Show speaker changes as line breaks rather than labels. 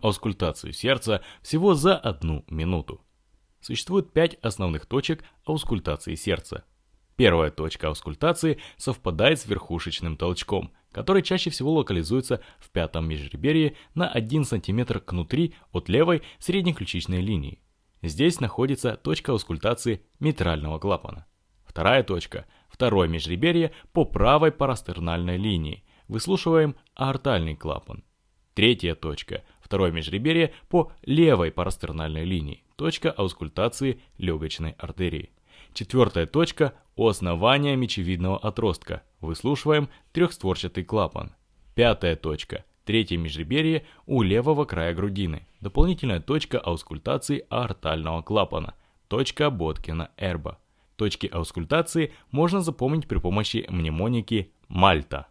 аускультацию сердца всего за 1 минуту. Существует 5 основных точек аускультации сердца. Первая точка аускультации совпадает с верхушечным толчком, который чаще всего локализуется в пятом межреберье на 1 см кнутри от левой среднеключичной линии. Здесь находится точка аускультации митрального клапана. Вторая точка – второе межреберье по правой парастернальной линии. Выслушиваем аортальный клапан. Третья точка – второе межреберье по левой парастернальной линии. Точка аускультации легочной артерии. Четвертая точка – у основания мечевидного отростка. Выслушиваем трехстворчатый клапан. Пятая точка – третье межреберье у левого края грудины. Дополнительная точка аускультации аортального клапана. Точка Боткина-Эрба. Точки аускультации можно запомнить при помощи мнемоники Мальта.